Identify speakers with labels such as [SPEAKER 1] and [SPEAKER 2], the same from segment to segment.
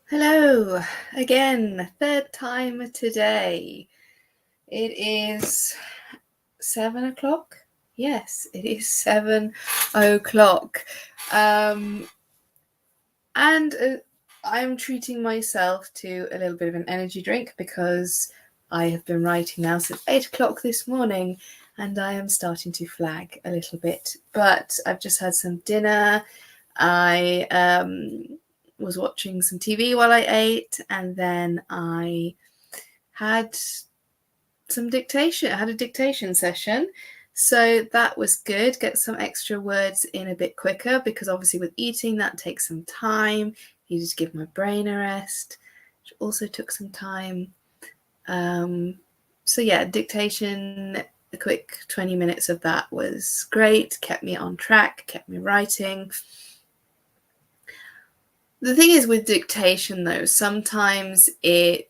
[SPEAKER 1] Hello again, third time today. It is 7 o'clock. Yes, it is 7 o'clock. And I'm treating myself to a little bit of an energy drink because I have been writing now since 8 o'clock this morning and I am starting to flag a little bit. But I've just had some dinner. I was watching some TV while I ate, and then I had some dictation. I had a dictation session, so that was good. Get some extra words in a bit quicker because obviously with eating that takes some time. You just give my brain a rest, which also took some time. So yeah, dictation. A quick 20 minutes of that was great. Kept me on track. Kept me writing. The thing is with dictation, though, sometimes the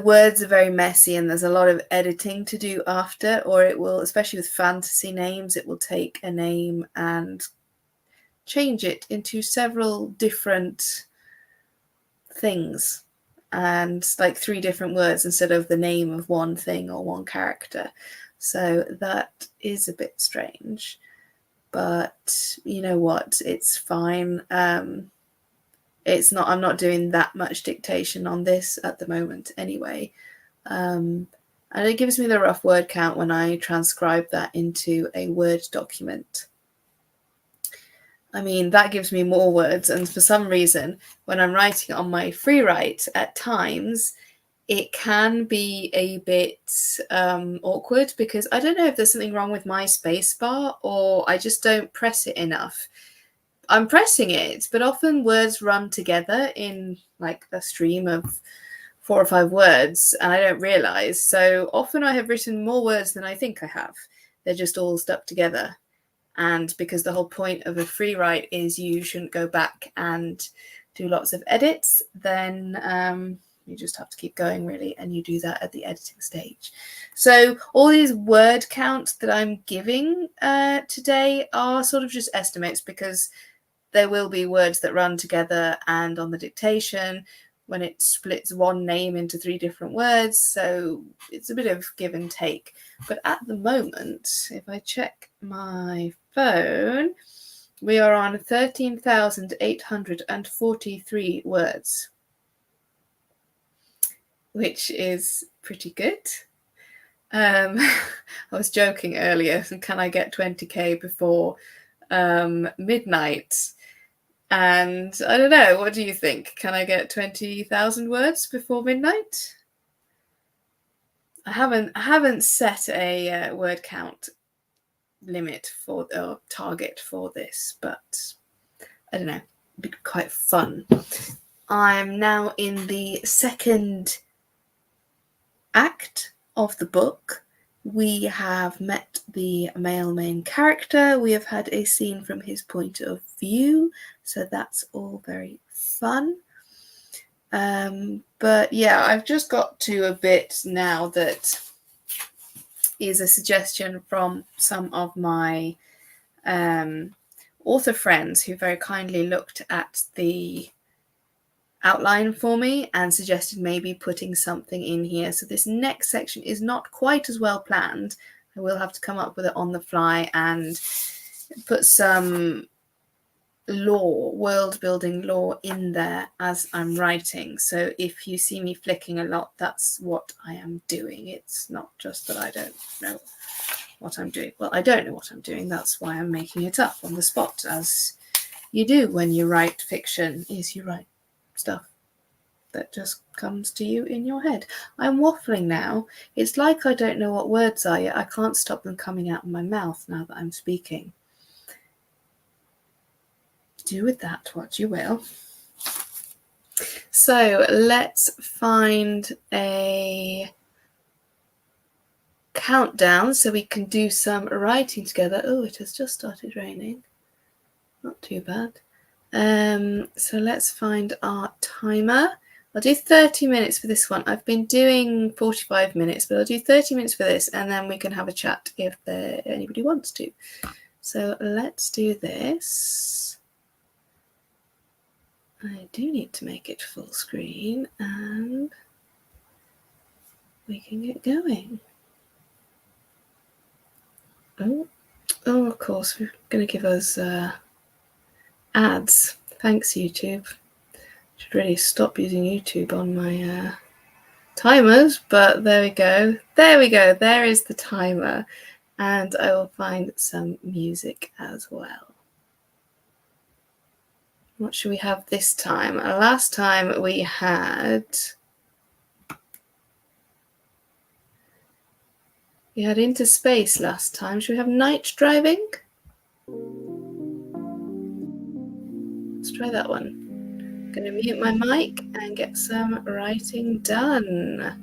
[SPEAKER 1] words are very messy and there's a lot of editing to do after, or it will, especially with fantasy names, it will take a name and change it into several different things and like 3 different words instead of the name of one thing or one character. So that is a bit strange. But you know what? It's fine. I'm not doing that much dictation on this at the moment anyway. And it gives me the rough word count when I transcribe that into a Word document. I mean, that gives me more words. And for some reason, when I'm writing on my free write at times, it can be a bit awkward because I don't know if there's something wrong with my spacebar or I just don't press it enough. I'm pressing it, but often words run together in like a stream of 4 or 5 words and I don't realize. So often I have written more words than I think I have. They're just all stuck together. And because the whole point of a free write is you shouldn't go back and do lots of edits, then you just have to keep going really, and you do that at the editing stage. So all these word counts that I'm giving today are sort of just estimates because there will be words that run together, and on the dictation when it splits one name into 3 different words, so it's a bit of give and take. But at the moment, if I check my phone, we are on 13,843 words, which is pretty good. I was joking earlier, can I get 20k before midnight? And I don't know, what do you think? Can I get 20,000 words before midnight? I haven't set a word count limit for or target for this, but I don't know, it'd be quite fun. I'm now in the second act of the book. We have met the male main character. We have had a scene from his point of view, so that's all very fun. But yeah, I've just got to a bit now that is a suggestion from some of my author friends who very kindly looked at the outline for me and suggested maybe putting something in here. So this next section is not quite as well planned. I will have to come up with it on the fly and put some world building lore in there as I'm writing. So if you see me flicking a lot, that's what I am doing. It's not just that I don't know what I'm doing. Well, I don't know what I'm doing. That's why I'm making it up on the spot, as you do when you write fiction, is you write stuff that just comes to you in your head. I'm waffling now. It's like I don't know what words are yet. I can't stop them coming out of my mouth now that I'm speaking. Do with that what you will. So let's find a countdown so we can do some writing together. Oh, it has just started raining. Not too bad. So let's find our timer. I'll do 30 minutes for this one. I've been doing 45 minutes, but I'll do 30 minutes for this, and then we can have a chat if anybody wants to. So let's do this. I do need to make it full screen and we can get going. Oh, of course, we're going to give us ads. Thanks, YouTube. Should really stop using YouTube on my timers, but there we go. There we go. There is the timer. And I will find some music as well. What should we have this time? Last time we had Into Space last time. Should we have Night Driving? Let's try that one. I'm going to mute my mic and get some writing done.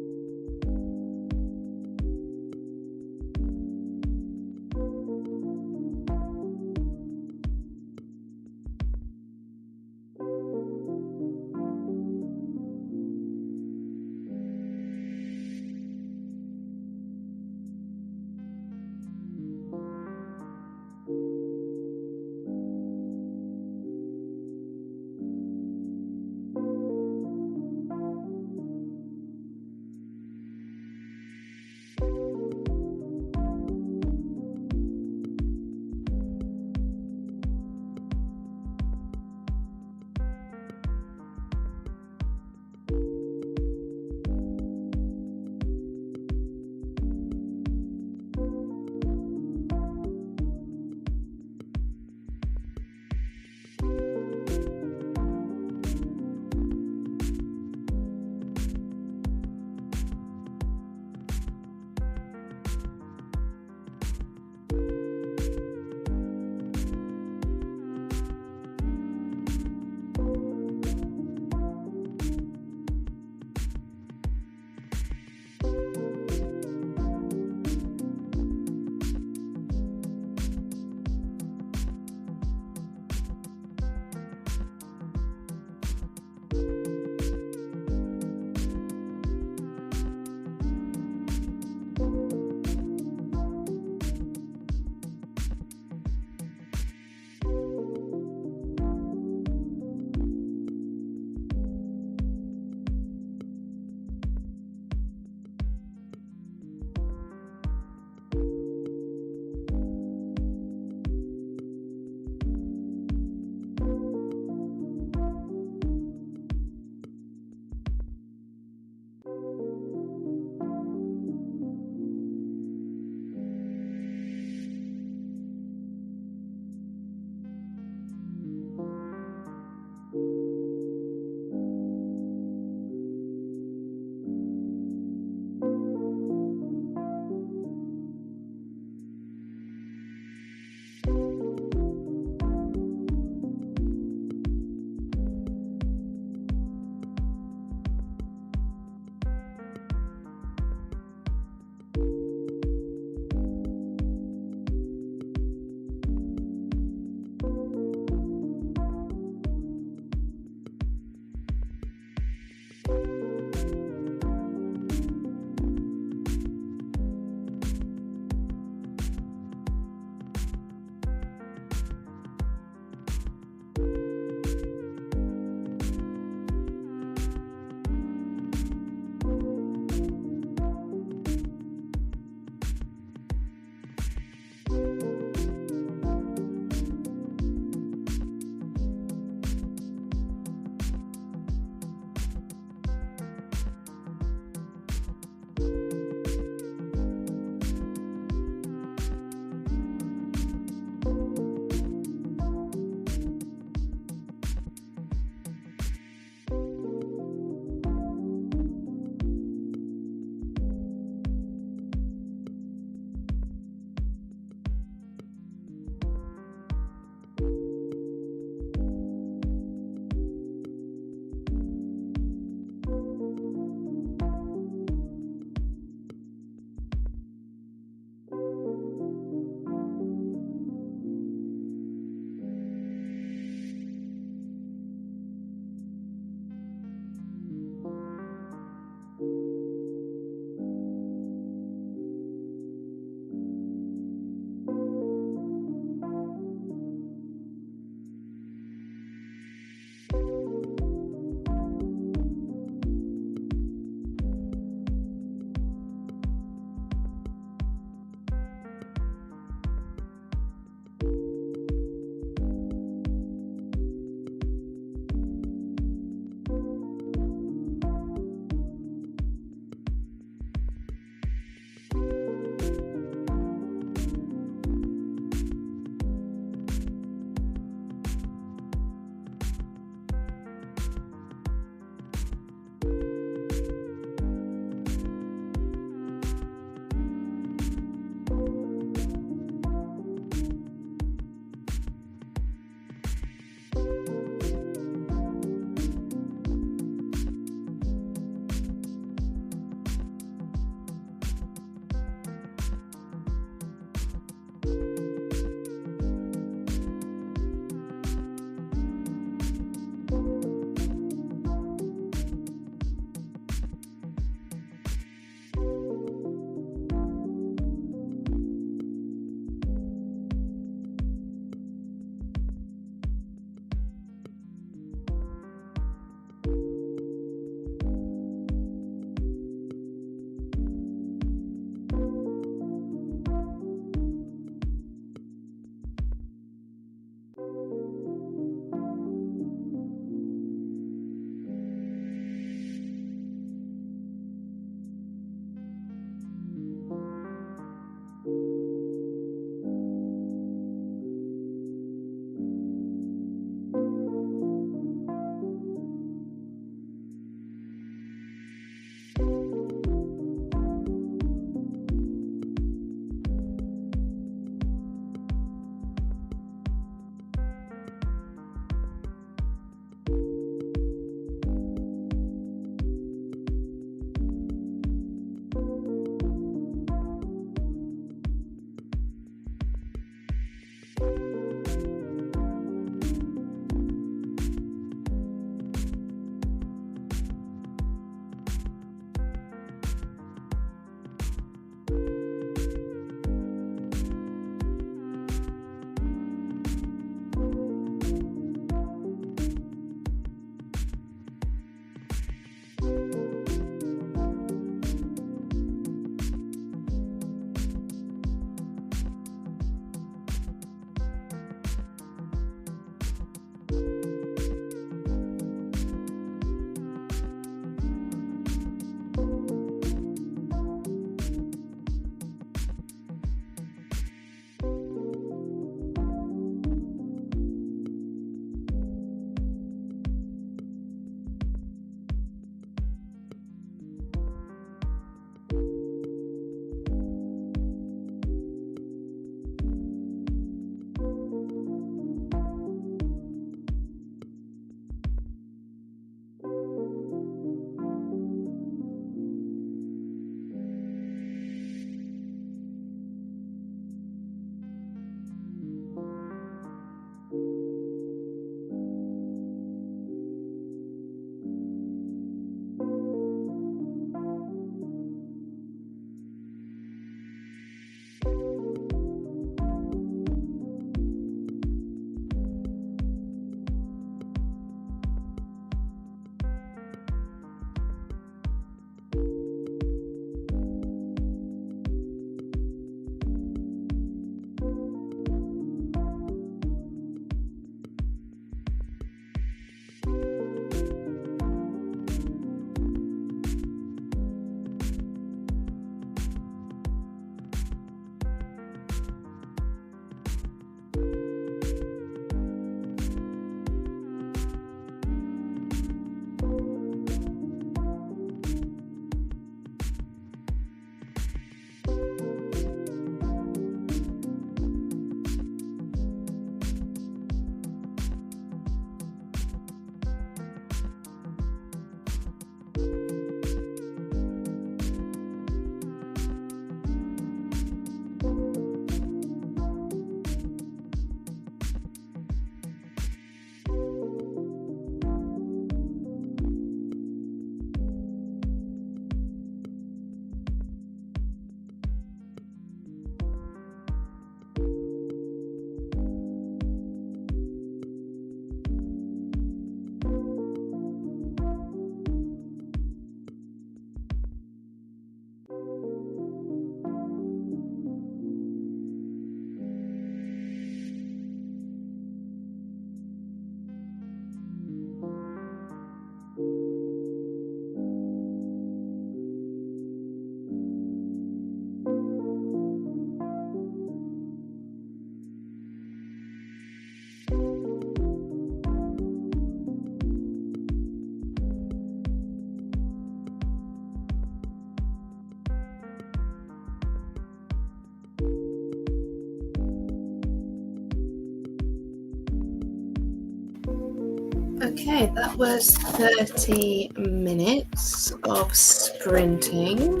[SPEAKER 1] Okay, that was 30 minutes of sprinting.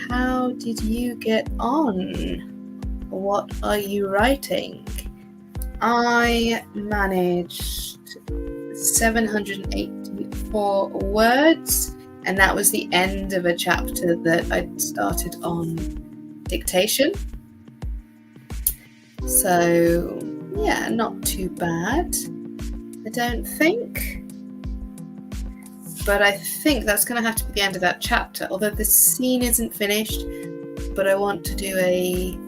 [SPEAKER 1] How did you get on? What are you writing? I managed 784 words, and that was the end of a chapter that I'd started on dictation. So, yeah, not too bad, I don't think. But I think that's going to have to be the end of that chapter, although the scene isn't finished, but I want to do a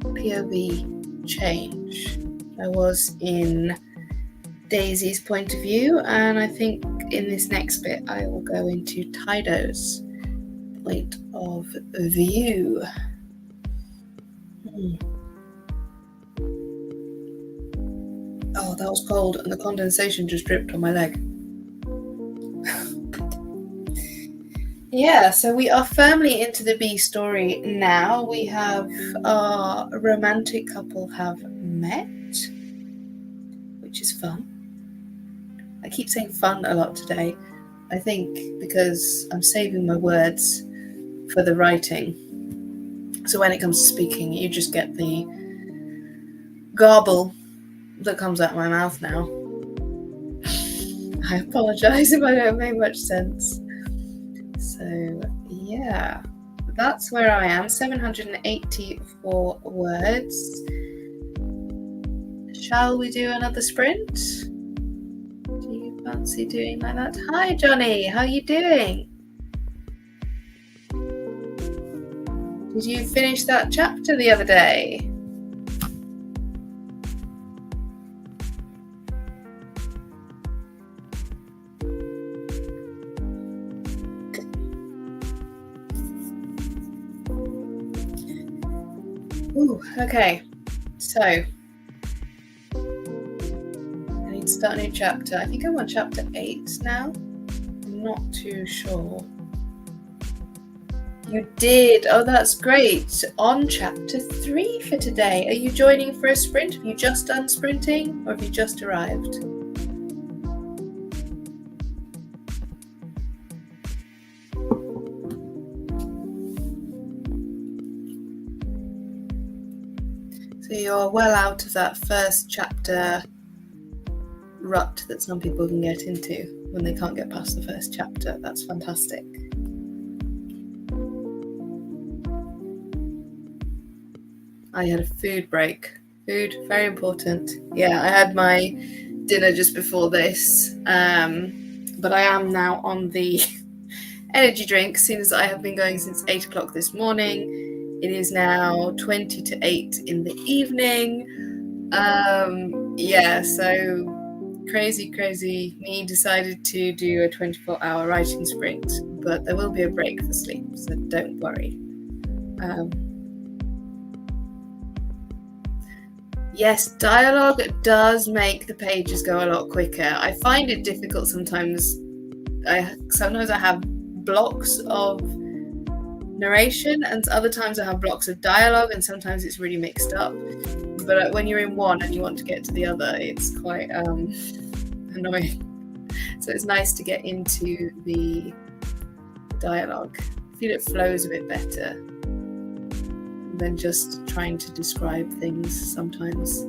[SPEAKER 1] POV change. I was in Daisy's point of view, and I think in this next bit I will go into Tydo's point of view. Oh, that was cold, and the condensation just dripped on my leg. Yeah, so we are firmly into the B story now. We have our romantic couple have met, which is fun. I keep saying fun a lot today, I think because I'm saving my words for the writing. So when it comes to speaking, you just get the garble that comes out of my mouth now. I apologise if I don't make much sense. So yeah, that's where I am, 784 words. Shall we do another sprint? Do you fancy doing like that? Hi Johnny, how are you doing? Did you finish that chapter the other day? Ooh, okay, so I need to start a new chapter. I think I'm on chapter 8 now. I'm not too sure. You did. Oh, that's great. On chapter 3 for today. Are you joining for a sprint? Have you just done sprinting, or have you just arrived? So you're well out of that first chapter rut that some people can get into when they can't get past the first chapter. That's fantastic. I had a food break. Food, very important. Yeah, I had my dinner just before this, but I am now on the energy drink, seeing as I have been going since 8 o'clock this morning. It is now 20 to 8 in the evening. Yeah, so crazy me decided to do a 24-hour writing sprint, but there will be a break for sleep, so don't worry. Yes, dialogue does make the pages go a lot quicker. I find it difficult sometimes. Sometimes I have blocks of narration, and other times I have blocks of dialogue, and sometimes it's really mixed up. But when you're in one and you want to get to the other, it's quite annoying. So it's nice to get into the dialogue. I feel it flows a bit better than just trying to describe things sometimes.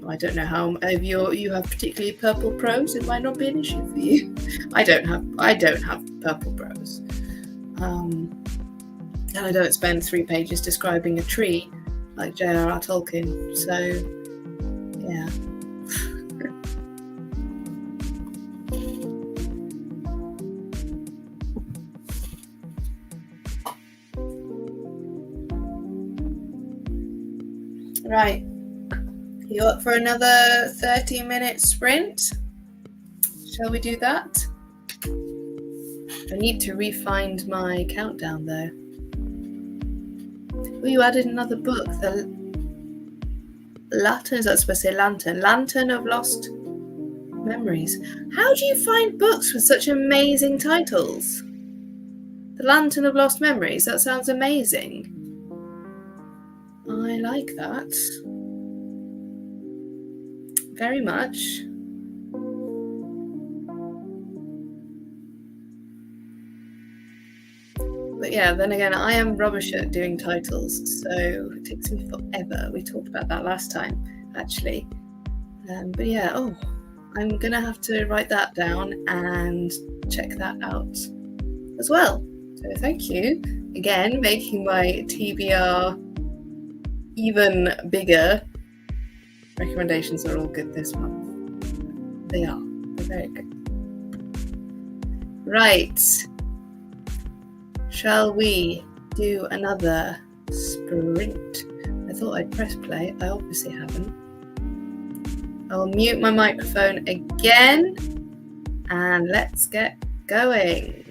[SPEAKER 1] I don't know how if you have particularly purple prose, it might not be an issue for you. I don't have purple prose, and I don't spend 3 pages describing a tree like J.R.R. Tolkien. So yeah. Right, you up for another 30-minute sprint? Shall we do that? I need to re-find my countdown though. Oh, you added another book, the Lantern, is that supposed to say Lantern? Lantern of Lost Memories. How do you find books with such amazing titles? The Lantern of Lost Memories, that sounds amazing. I like that very much. But yeah, then again, I am rubbish at doing titles, so it takes me forever. We talked about that last time, actually. But yeah, I'm gonna have to write that down and check that out as well. So thank you again, making my TBR even bigger. Recommendations are all good this month. They are. They're very good. Right. Shall we do another sprint? I thought I'd press play. I obviously haven't. I'll mute my microphone again and let's get going.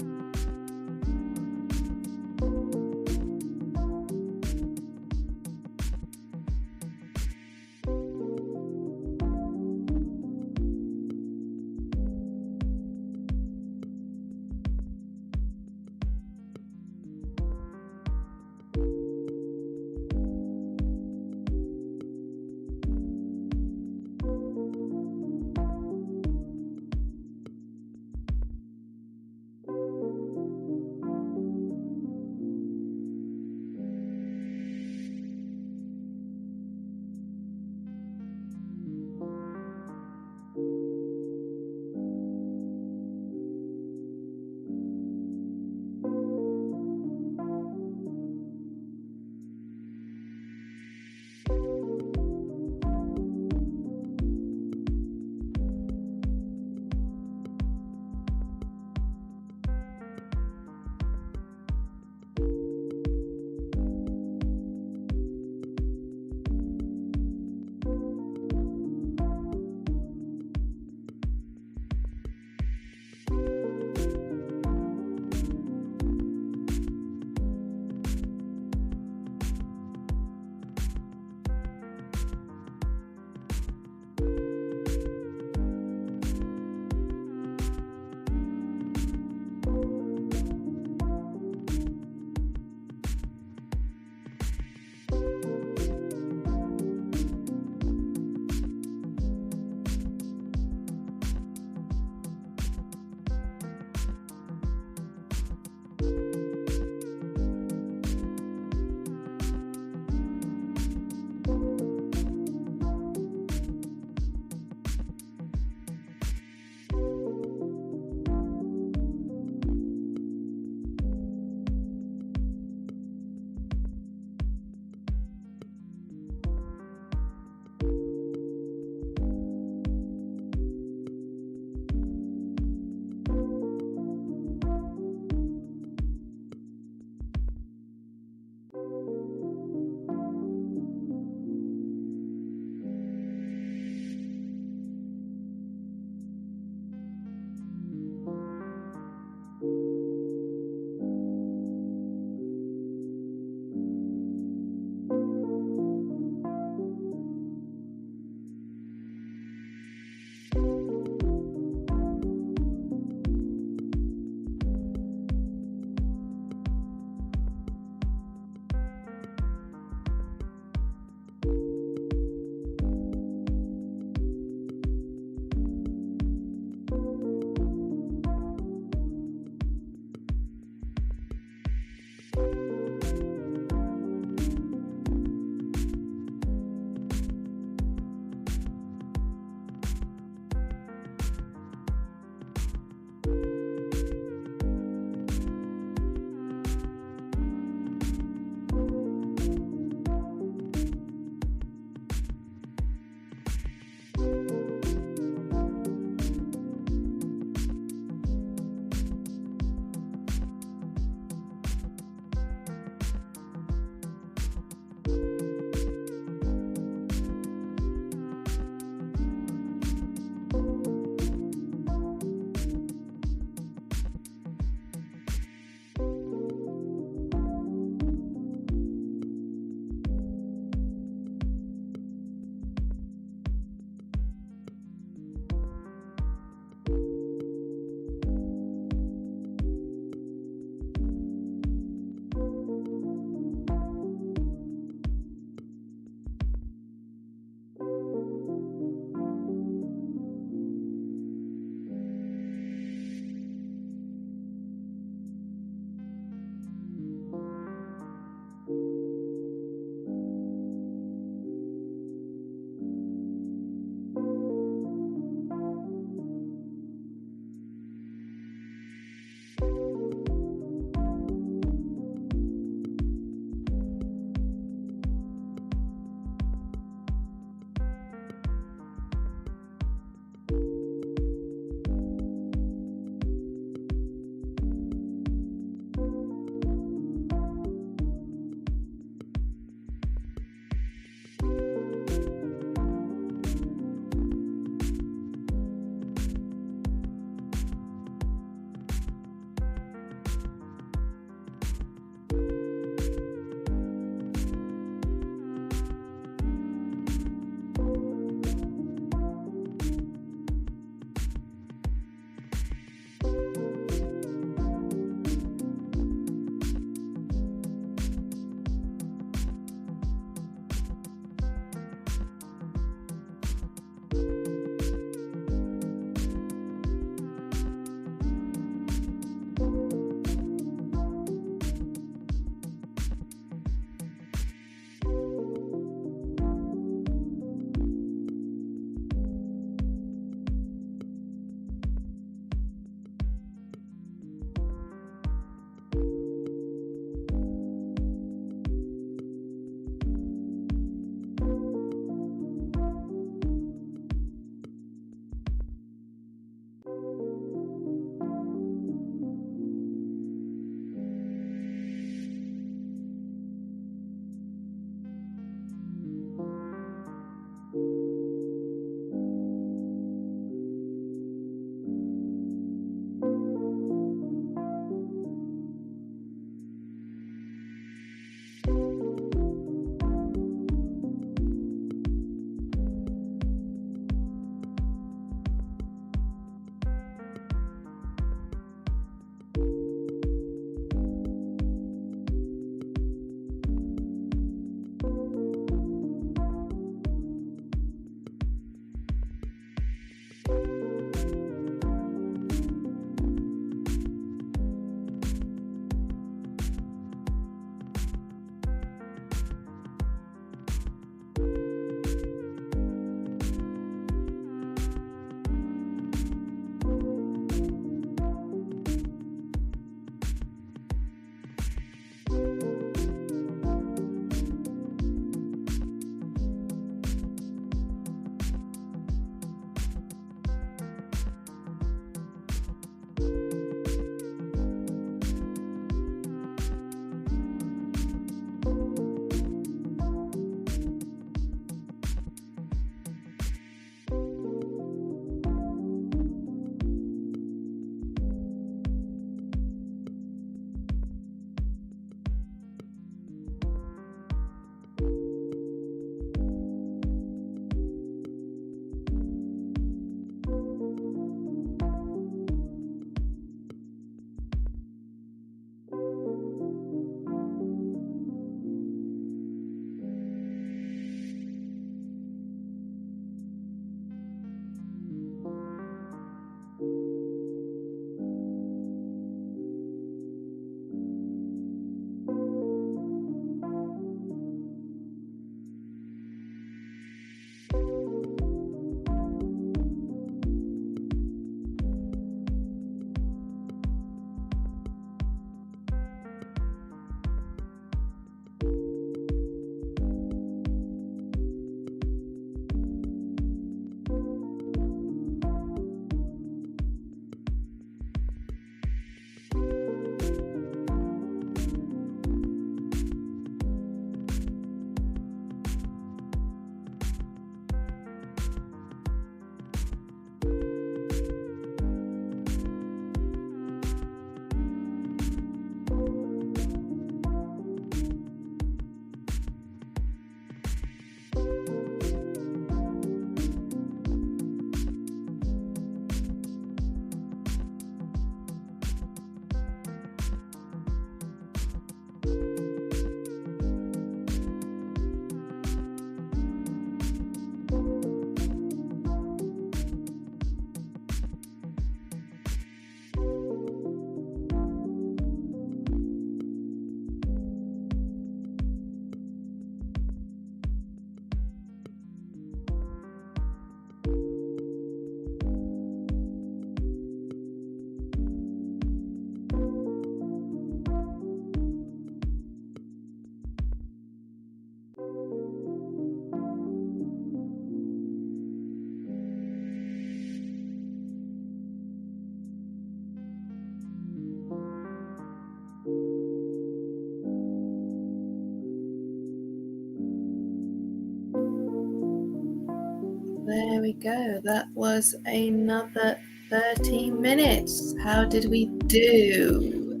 [SPEAKER 1] we go. That was another 13 minutes. How did we do?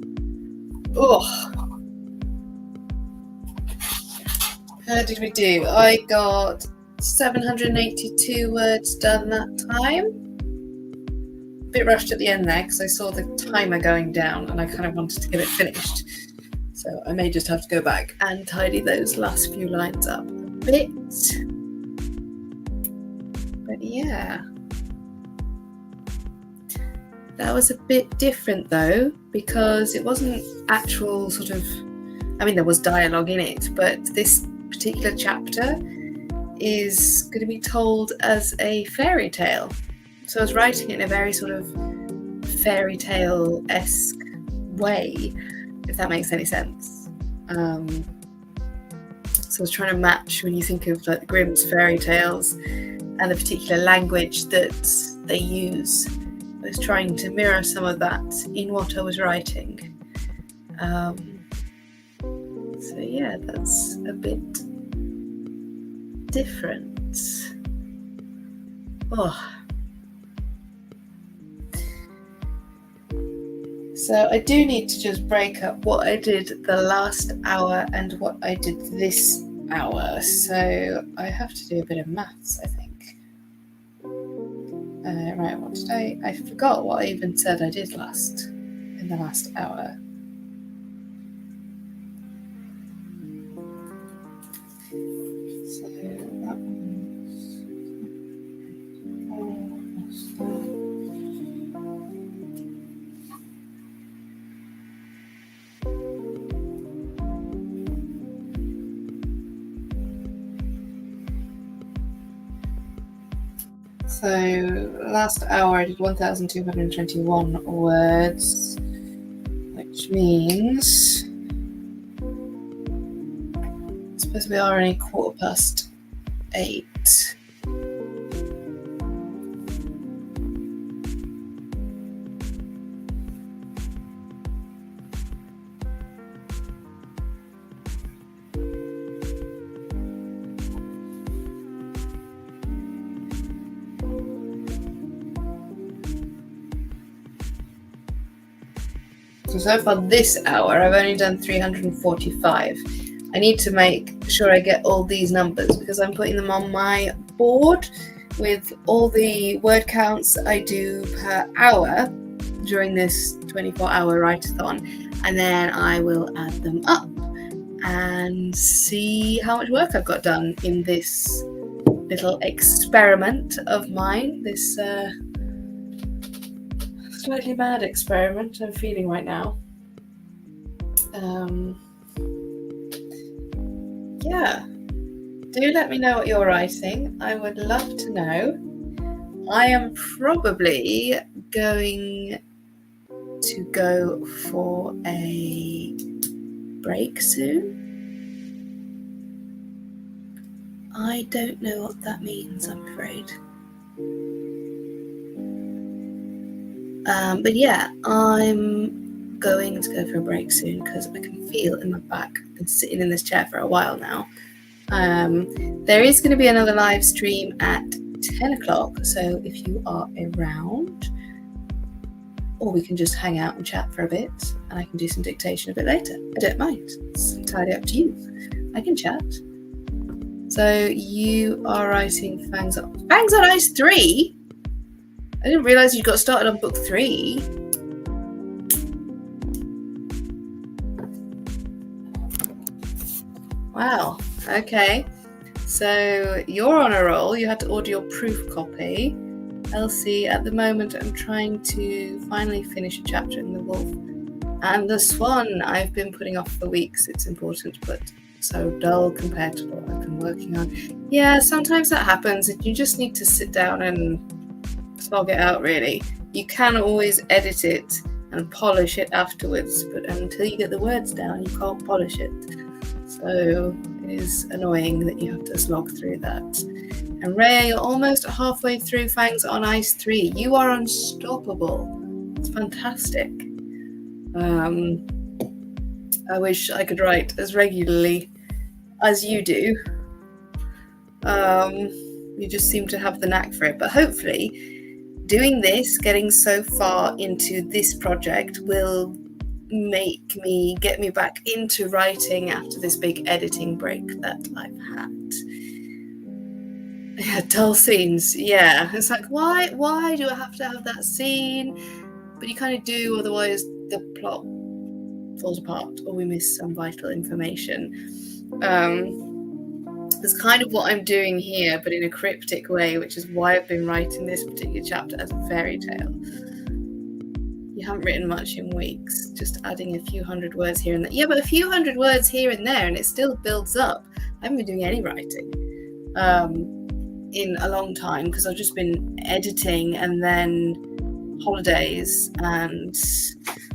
[SPEAKER 1] Oh, how did we do? I got 782 words done that time. A bit rushed at the end there because I saw the timer going down and I kind of wanted to get it finished. So I may just have to go back and tidy those last few lines up a bit. But yeah. That was a bit different though, because it wasn't actual sort of, I mean, there was dialogue in it, but this particular chapter is going to be told as a fairy tale. So I was writing it in a very sort of fairy tale-esque way, if that makes any sense. So I was trying to match, when you think of like the Grimm's fairy tales and the particular language that they use, I was trying to mirror some of that in what I was writing. So yeah, that's a bit different. Oh. So I do need to just break up what I did the last hour and what I did this hour. So I have to do a bit of maths, I think. Right, what did I forgot what I even said I did in the last hour. So that So last hour I did 1,221 words, which means I suppose we are only 8:15. So far this hour, I've only done 345. I need to make sure I get all these numbers because I'm putting them on my board with all the word counts I do per hour during this 24-hour write-a-thon, and then I will add them up and see how much work I've got done in this little experiment of mine, this slightly mad experiment I'm feeling right now. Yeah, do let me know what you're writing. I would love to know. I am probably going to go for a break soon. I don't know what that means, I'm afraid. But yeah, I'm going to go for a break soon because I can feel in my back. I've been sitting in this chair for a while now. There is going to be another live stream at 10 o'clock, so if you are around, or we can just hang out and chat for a bit, and I can do some dictation a bit later. I don't mind. It's entirely up to you. I can chat. So you are writing Fangs on Ice 3? I didn't realise you got started on book 3. Wow, okay. So you're on a roll. You had to order your proof copy. Elsie, at the moment, I'm trying to finally finish a chapter in The Wolf and the Swan. I've been putting off for weeks. It's important, but so dull compared to what I've been working on. Yeah, sometimes that happens. You just need to sit down and slog it out, really. You can always edit it and polish it afterwards, but until you get the words down, you can't polish it. So it is annoying that you have to slog through that. And Ray, you're almost halfway through Fangs on Ice 3. You are unstoppable. It's fantastic. I wish I could write as regularly as you do. You just seem to have the knack for it. But hopefully doing this, getting so far into this project, will get me back into writing after this big editing break that I've had. Yeah, dull scenes. Yeah, it's like, why do I have to have that scene? But you kind of do, otherwise the plot falls apart or we miss some vital information. That's kind of what I'm doing here, but in a cryptic way, which is why I've been writing this particular chapter as a fairy tale. You haven't written much in weeks, just adding a few hundred words here and there. Yeah, but a few hundred words here and there, and it still builds up. I haven't been doing any writing in a long time because I've just been editing and then holidays, and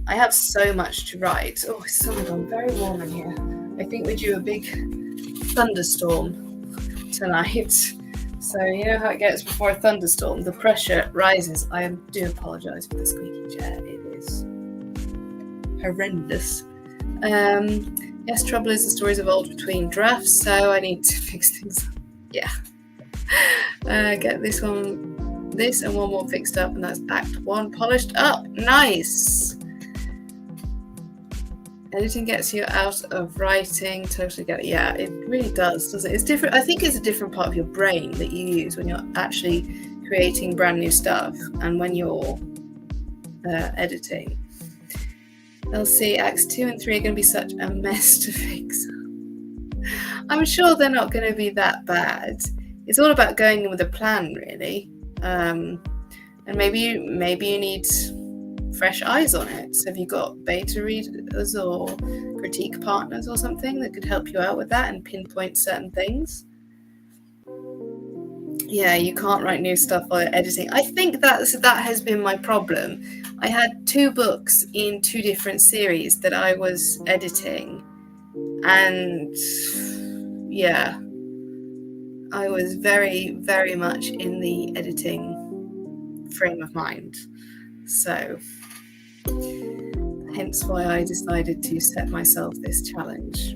[SPEAKER 1] I have so much to write. Oh, it's gone very warm in here. I think we're due a big thunderstorm tonight. So you know how it gets before a thunderstorm, the pressure rises. I do apologise for the squeaky chair, it is horrendous. Yes, trouble is the stories evolved between drafts, so I need to fix things up. Yeah. Get this and one more fixed up, and that's Act 1 polished up. Nice. Editing gets you out of writing. Totally get it. Yeah, it really does, doesn't it? It's different. I think it's a different part of your brain that you use when you're actually creating brand new stuff and when you're editing. They'll see Acts 2 and 3 are going to be such a mess to fix. I'm sure they're not going to be that bad. It's all about going in with a plan, really. And maybe you need fresh eyes on it. So have you got beta readers or critique partners or something that could help you out with that and pinpoint certain things? Yeah, you can't write new stuff while editing. I think that has been my problem. I had 2 books in 2 different series that I was editing, and yeah, I was very, very much in the editing frame of mind. So hence why I decided to set myself this challenge,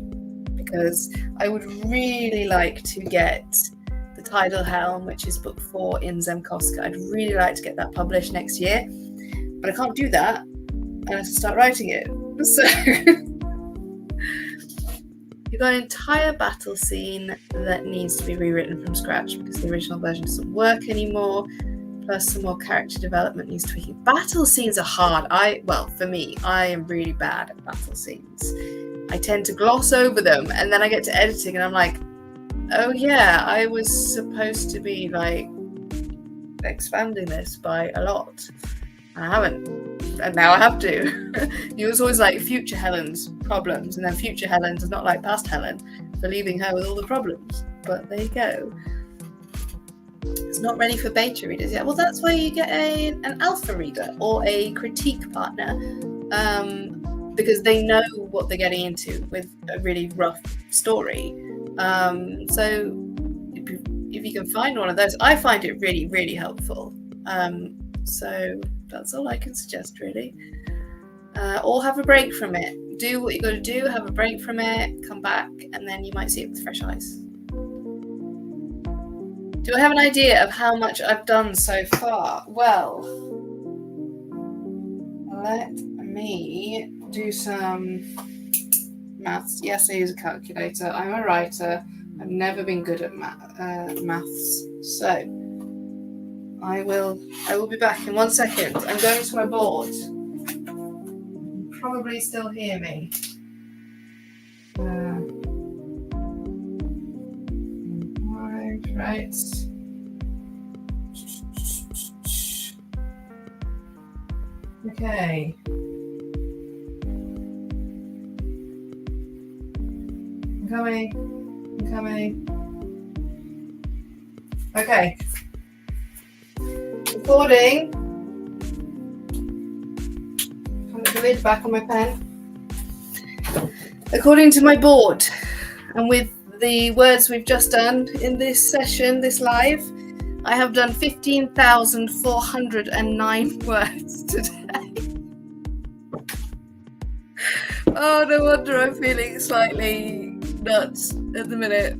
[SPEAKER 1] because I would really like to get the Tidal Helm, which is book 4 in Zemkowska. I'd really like to get that published next year, but I can't do that unless I start writing it. So you've got an entire battle scene that needs to be rewritten from scratch because the original version doesn't work anymore. Plus some more character development needs tweaking. Battle scenes are hard. For me, I am really bad at battle scenes. I tend to gloss over them, and then I get to editing and I'm like, oh yeah, I was supposed to be like expanding this by a lot. I haven't, and now I have to. It was always like future Helen's problems, and then future Helen does not like past Helen for leaving her with all the problems. But there you go. It's not ready for beta readers yet. Well, that's why you get an alpha reader or a critique partner, because they know what they're getting into with a really rough story. So if you can find one of those, I find it really, really helpful. So that's all I can suggest, really. Or have a break from it. Do what you got to do, have a break from it, come back, and then you might see it with fresh eyes. Do I have an idea of how much I've done so far? Well, let me do some maths. Yes, I use a calculator. I'm a writer. I've never been good at maths. So I will be back in 1 second. I'm going to my board. You can probably still hear me. Right. Okay. I'm coming. Okay. Recording. Put the lid back on my pen. According to my board, and with the words we've just done in this session, this live, I have done 15,409 words today. Oh, no wonder I'm feeling slightly nuts at the minute.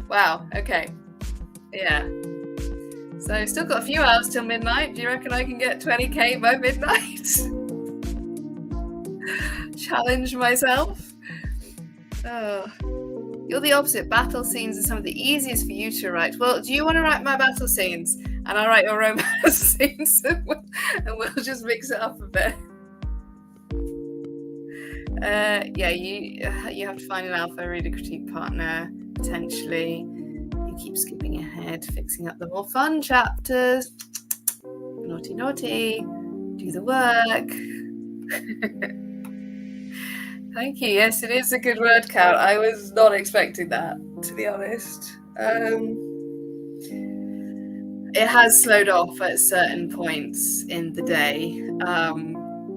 [SPEAKER 1] Wow, okay. Yeah. So still got a few hours till midnight. Do you reckon I can get 20k by midnight? Challenge myself. Oh. You're the opposite. Battle scenes are some of the easiest for you to write. Well, do you want to write my battle scenes? And I'll write your romance scenes, and we'll just mix it up a bit. Yeah, you have to find an alpha reader critique partner, potentially. You keep skipping ahead, fixing up the more fun chapters. Naughty, naughty. Do the work. Thank you. Yes, it is a good word count. I was not expecting that, to be honest. It has slowed off at certain points in the day,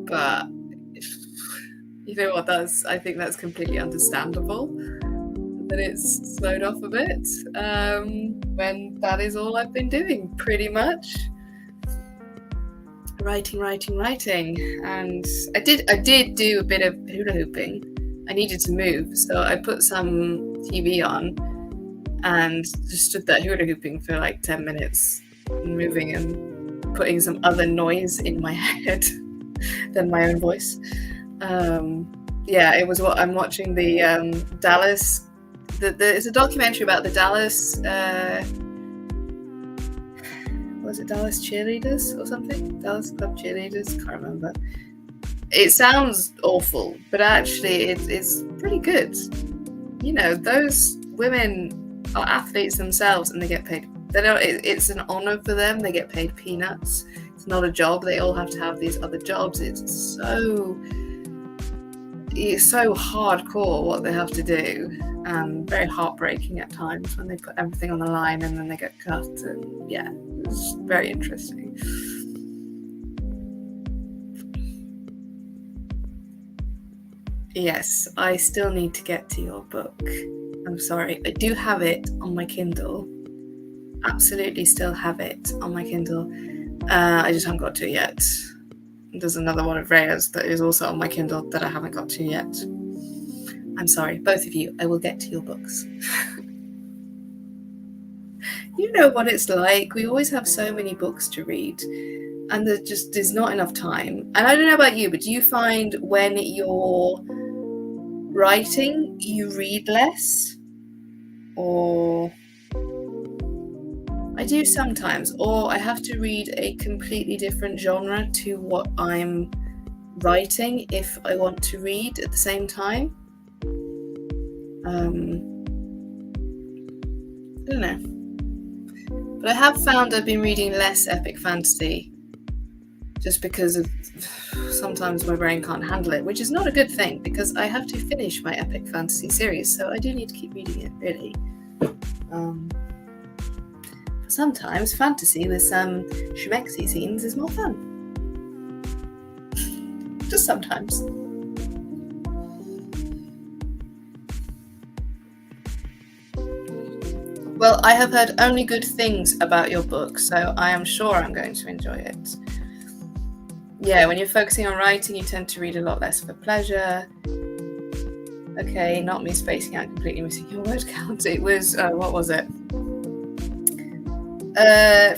[SPEAKER 1] but you know what? I think that's completely understandable that it's slowed off a bit. When that is all I've been doing, pretty much. Writing, and I did do a bit of hula hooping. I needed to move, so I put some TV on and just stood there hula hooping for like 10 minutes, moving and putting some other noise in my head than my own voice. Yeah, it was what I'm watching the Dallas. It's a documentary about the Dallas. Was it Dallas cheerleaders or something? Dallas Club cheerleaders? Can't remember. It sounds awful, but actually it's pretty good. You know, those women are athletes themselves and they get paid. It's an honor for them. They get paid peanuts. It's not a job. They all have to have these other jobs. It's so hardcore what they have to do, and very heartbreaking at times when they put everything on the line and then they get cut. And yeah, it's very interesting. Yes, I still need to get to your book. I'm sorry. I do have it on my Kindle. Absolutely still have it on my Kindle. I just haven't got to it yet. There's another one of Rhea's that is also on my Kindle that I haven't got to yet. I'm sorry, both of you. I will get to your books. You know what it's like. We always have so many books to read, and there just is not enough time. And I don't know about you, but do you find when you're writing, you read less? Or I do sometimes, or I have to read a completely different genre to what I'm writing if I want to read at the same time. I don't know. But I have found I've been reading less epic fantasy just because of sometimes my brain can't handle it, which is not a good thing because I have to finish my epic fantasy series, so I do need to keep reading it, really. Sometimes fantasy with some schmexy scenes is more fun. Just sometimes. Well, I have heard only good things about your book, so I am sure I'm going to enjoy it. Yeah, when you're focusing on writing, you tend to read a lot less for pleasure. Okay, not me spacing out, completely missing your word count. It was, what was it?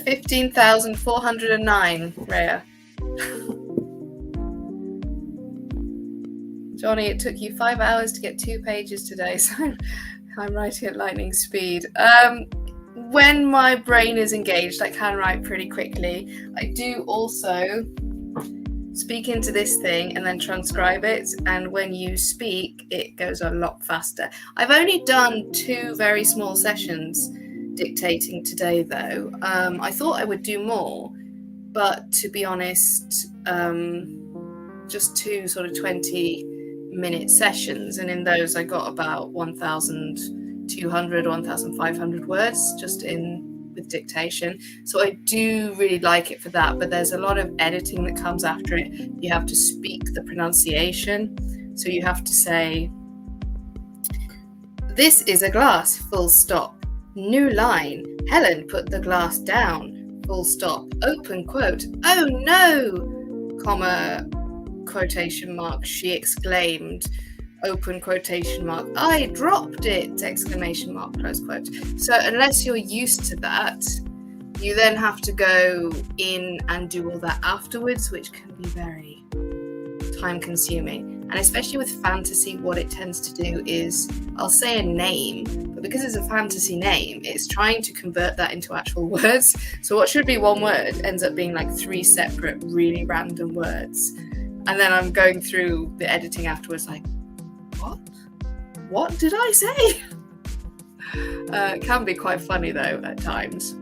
[SPEAKER 1] 15,409, Rhea. Johnny, it took you 5 hours to get 2 pages today, so I'm writing at lightning speed. When my brain is engaged, I can write pretty quickly. I do also speak into this thing and then transcribe it, and when you speak, it goes a lot faster. I've only done 2 very small sessions dictating today, though. I thought I would do more, but to be honest, just 2 sort of 20-minute sessions, and in those I got about 1,200 or 1,500 words just with dictation. So I do really like it for that, but there's a lot of editing that comes after it. You have to speak the pronunciation, so you have to say, "This is a glass, full stop. New line. Helen put the glass down, full stop. Open quote. Oh no, comma, quotation mark, she exclaimed. open quotation mark, I dropped it, exclamation mark, close quote. So unless you're used to that, you then have to go in and do all that afterwards, which can be very time consuming. And especially with fantasy, what it tends to do is I'll say a name, but because it's a fantasy name, it's trying to convert that into actual words. So what should be one word ends up being like 3 separate, really random words. And then I'm going through the editing afterwards like, what did I say? It can be quite funny though at times.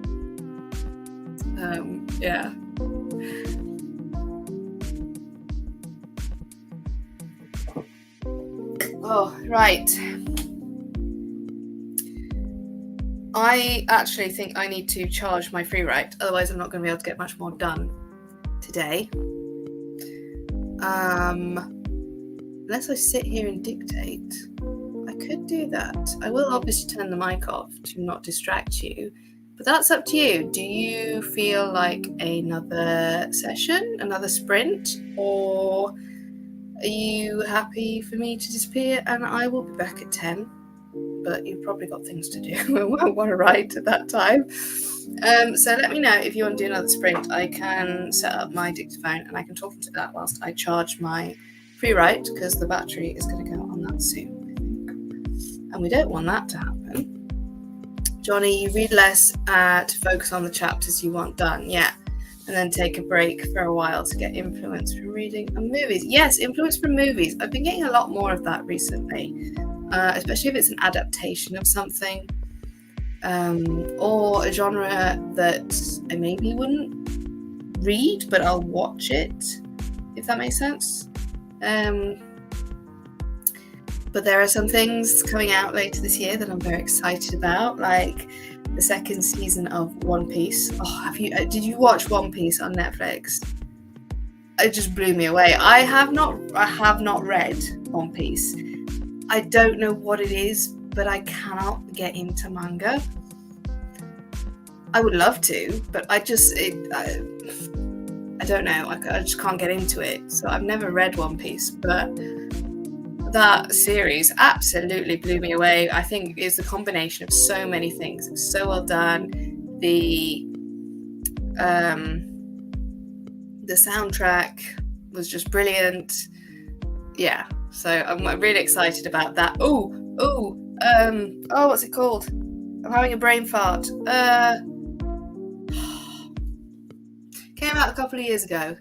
[SPEAKER 1] Yeah. Oh, right. I actually think I need to charge my free write, otherwise I'm not going to be able to get much more done today. Unless I sit here and dictate. I could do that. I will obviously turn the mic off to not distract you, but that's up to you. Do you feel like another session, another sprint, or are you happy for me to disappear and I will be back at 10? But you've probably got things to do. I won't want to write at that time. So let me know if you want to do another sprint. I can set up my dictaphone and I can talk into that whilst I charge my free write, because the battery is going to go on that soon, I think. And we don't want that to happen. Johnny, you read less to focus on the chapters you want done. Yeah. And then take a break for a while to get influence from reading and movies. Yes, influence from movies. I've been getting a lot more of that recently, especially if it's an adaptation of something or a genre that I maybe wouldn't read, but I'll watch it, if that makes sense. But there are some things coming out later this year that I'm very excited about, like the second season of One Piece. Oh, did you watch One Piece on Netflix? It just blew me away. I have not read One Piece. I don't know what it is, but I cannot get into manga. I would love to, but I don't know. I just can't get into it. So I've never read One Piece, but that series absolutely blew me away. I think it's a combination of so many things. It's so well done. The soundtrack was just brilliant. Yeah, so I'm really excited about that. What's it called? I'm having a brain fart. Came out a couple of years ago.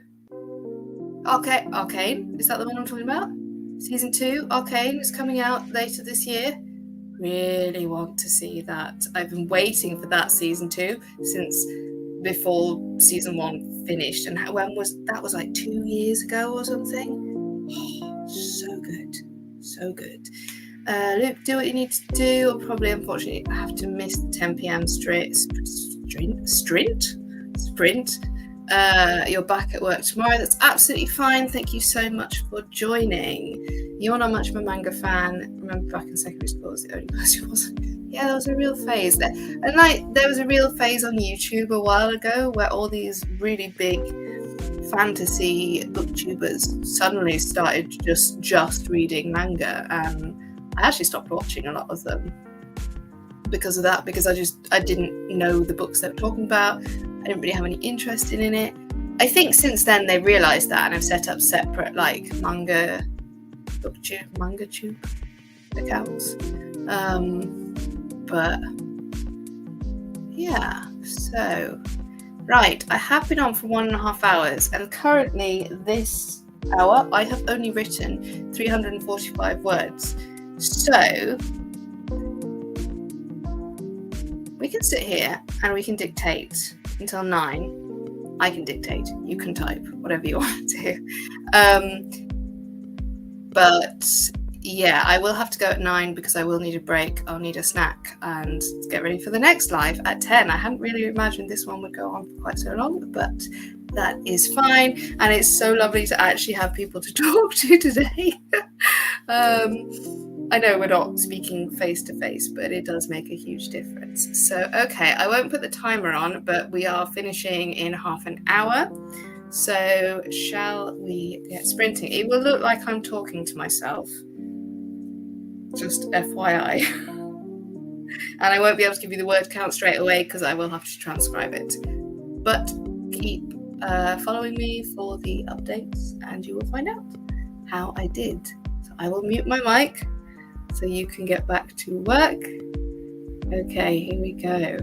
[SPEAKER 1] Arcane. Is that the one I'm talking about? Season 2, Arcane, is coming out later this year. Really want to see that. I've been waiting for that season 2 since before season 1 finished. And when was that? Was like 2 years ago or something. Oh, so good. So good. Luke, do what you need to do. I'll probably, unfortunately, have to miss the 10 p.m. sprint. You're back at work tomorrow. That's absolutely fine. Thank you so much for joining. You're not much of a manga fan. Remember back in secondary school, I was the only person who wasn't. Yeah, there was a real phase there. And like, there was a real phase on YouTube a while ago where all these really big fantasy booktubers suddenly started just reading manga, and I actually stopped watching a lot of them because of that, because I didn't know the books they were talking about. I didn't really have any interest in it. I think since then they realised that and have set up separate like manga tube accounts. But yeah, so right, I have been on for 1.5 hours, and currently this hour I have only written 345 words. So we can sit here and we can dictate until 9. I can dictate, you can type, whatever you want to do. But yeah, I will have to go at 9 because I will need a break. I'll need a snack and get ready for the next live at 10. I hadn't really imagined this one would go on for quite so long, but that is fine. And it's so lovely to actually have people to talk to today. I know we're not speaking face to face, but it does make a huge difference. So, okay, I won't put the timer on, but we are finishing in half an hour. So shall we get sprinting? It will look like I'm talking to myself, just FYI. And I won't be able to give you the word count straight away because I will have to transcribe it. But keep following me for the updates and you will find out how I did. So I will mute my mic so you can get back to work. Okay, here we go.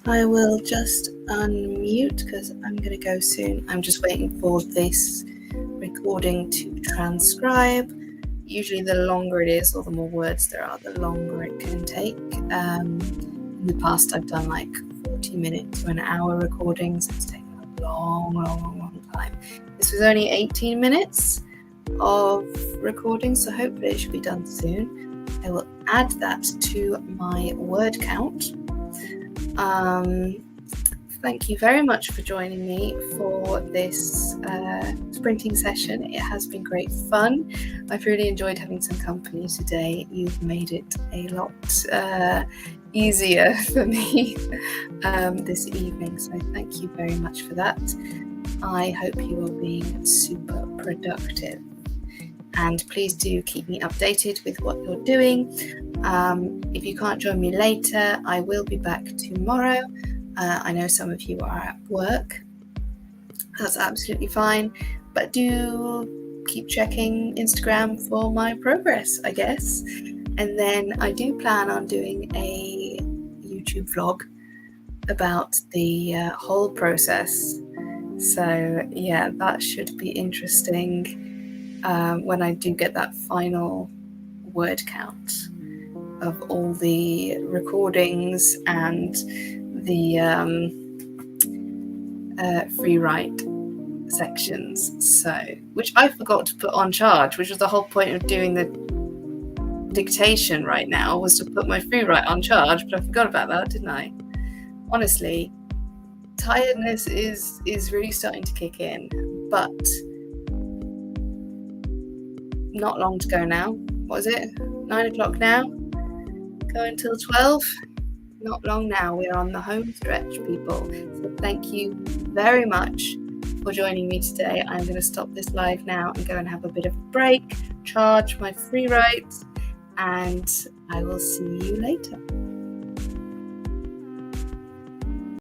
[SPEAKER 1] I will just unmute because I'm going to go soon. I'm just waiting for this recording to transcribe. Usually the longer it is or the more words there are, the longer it can take. In the past I've done like 40 minutes to an hour recordings. It's taken a long time. This was only 18 minutes of recording, so hopefully it should be done soon. I will add that to my word count. Thank you very much for joining me for this sprinting session. It has been great fun. I've really enjoyed having some company today. You've made it a lot easier for me this evening, so thank you very much for that. I hope you are being super productive. And please do keep me updated with what you're doing. If you can't join me later, I will be back tomorrow. I know some of you are at work. That's absolutely fine. But do keep checking Instagram for my progress, I guess. And then I do plan on doing a YouTube vlog about the whole process. So yeah, that should be interesting when I do get that final word count of all the recordings and the free write sections, so which I forgot to put on charge, which was the whole point of doing the dictation right now, was to put my free write on charge, but I forgot about that, didn't I? Honestly, tiredness is really starting to kick in, but not long to go now. What is it? 9 o'clock now? Go until 12? Not long now. We're on the home stretch, people. So thank you very much for joining me today. I'm going to stop this live now and go and have a bit of a break, charge my free writes, and I will see you later.